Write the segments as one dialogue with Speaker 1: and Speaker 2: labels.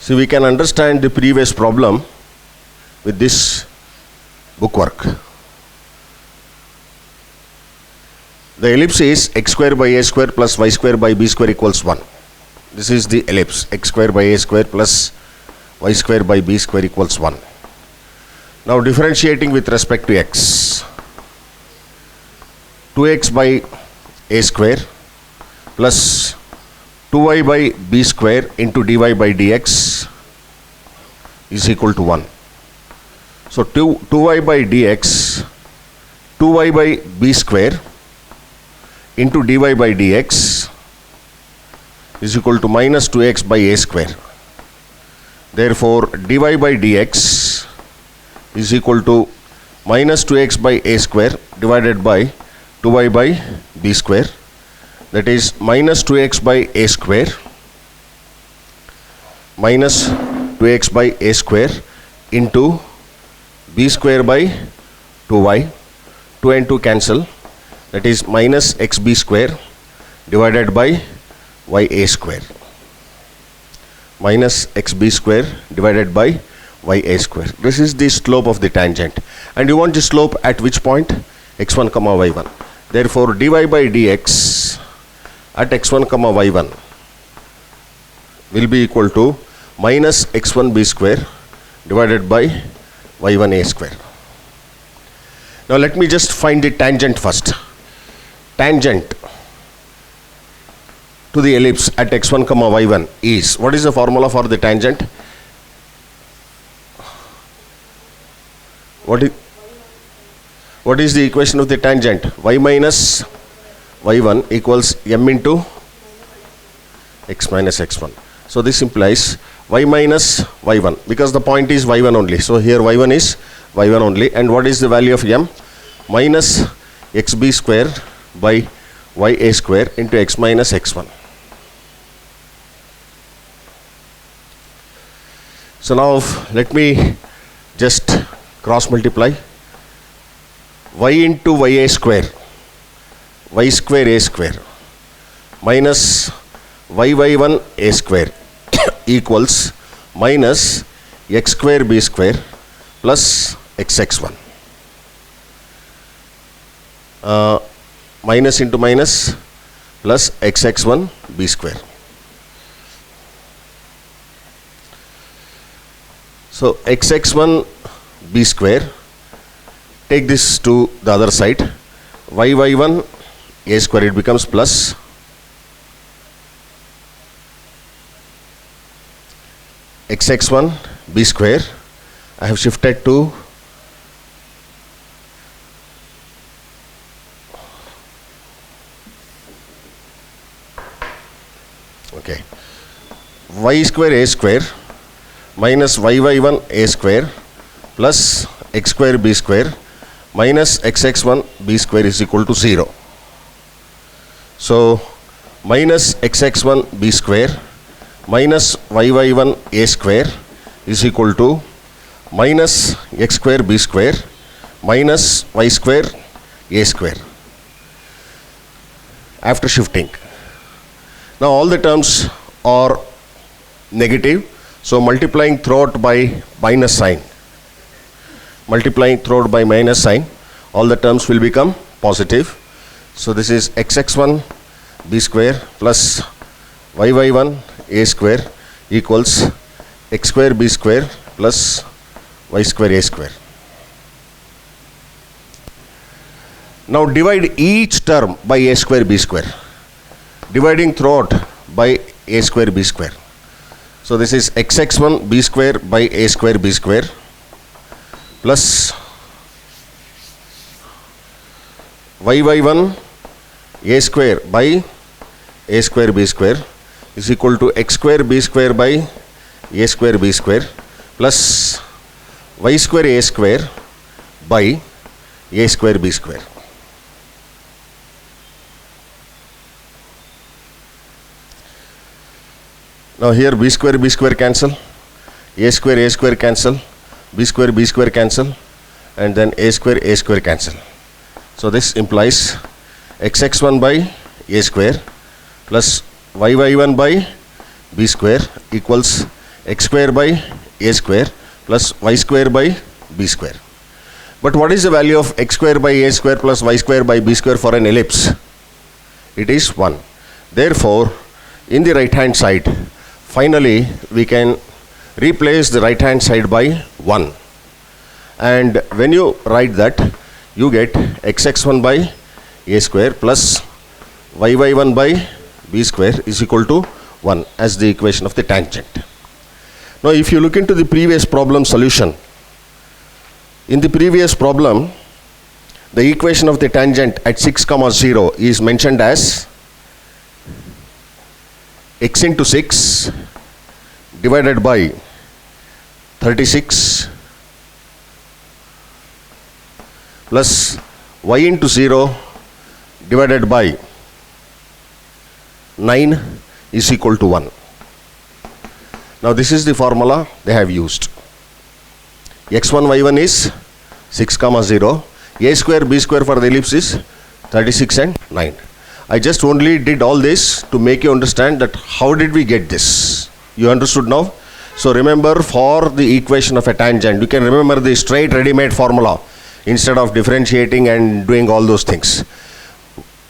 Speaker 1: So we can understand the previous problem with this bookwork. The ellipse is x square by a square plus y square by b square equals 1. This is the ellipse, x square by a square plus y square by b square equals 1. Now differentiating with respect to x, 2x by a square plus 2y by b square into dy by dx is equal to 1. So 2y by dx, 2y by b square into dy by dx is equal to minus 2x by a square. Therefore, dy by dx is equal to minus 2x by a square divided by 2y by b square. That is minus 2x by a square minus 2x by a square into b square by 2y. 2 and 2 cancel. That is minus xb square divided by ya square. Minus xb square divided by ya square. This is the slope of the tangent. And you want the slope at which point? x1 comma y1. Therefore, dy by dx at x1 comma y1 will be equal to minus x1b square divided by y1a square. Now let me just find the tangent first. Tangent to the ellipse at x1 comma y1 is, what is the formula for the tangent? What is the equation of the tangent? Y minus y1 equals m into x minus x1. So this implies y minus y1, because the point is y1 only. So here y1 is y1 only. And what is the value of m? Minus xb square by ya square into x minus x1. So now let me just cross multiply. Y into ya square, y square a square minus y1 a square equals minus x square b square plus xx1. Minus into minus plus xx1 b square. So xx1 b square, take this to the other side, y1 a square, it becomes plus xx1 b square. I have shifted to y square a square minus y1 a square plus x square b square minus xx1 b square is equal to 0. So minus xx1 b square minus y1 a square is equal to minus x square b square minus y square a square after shifting. Now all the terms are negative, so multiplying throughout by minus sign, all the terms will become positive. So this is xx1 b square plus y1 a square equals x square b square plus y square a square. Now divide each term by a square b square, dividing throughout by a square b square. So this is xx1 b square by a square b square plus y1 a square by a square b square is equal to x square b square by a square b square plus y square a square by a square b square. Now here b square cancel, a square cancel, b square cancel, and then a square cancel. So this implies xx1 by a square plus y1 by b square equals x square by a square plus y square by b square. But what is the value of x square by a square plus y square by b square for an ellipse? It is 1. Therefore, in the right hand side, finally we can replace the right hand side by 1. And when you write that, you get xx1 by a square plus yy1 by b square is equal to 1 as the equation of the tangent. Now if you look into the previous problem solution, in the previous problem, the equation of the tangent at 6, 0 is mentioned as x into 6 divided by 36 plus y into 0 divided by 9 is equal to 1. Now this is the formula they have used. x1 y1 is 6, 0, a square b square for the ellipse is 36 and 9. I just only did all this to make you understand that how did we get this. You understood now? So remember, for the equation of a tangent, you can remember the straight ready-made formula instead of differentiating and doing all those things.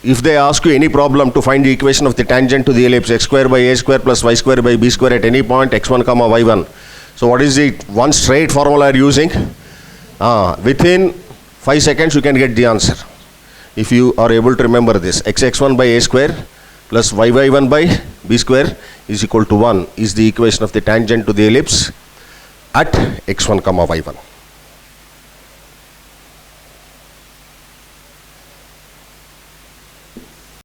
Speaker 1: If they ask you any problem to find the equation of the tangent to the ellipse x square by a square plus y square by b square at any point x1, y1. So what is the one straight formula you are using? Within 5 seconds you can get the answer. If you are able to remember this, xx1 by a square plus yy1 by b square is equal to 1 is the equation of the tangent to the ellipse at x1, y1.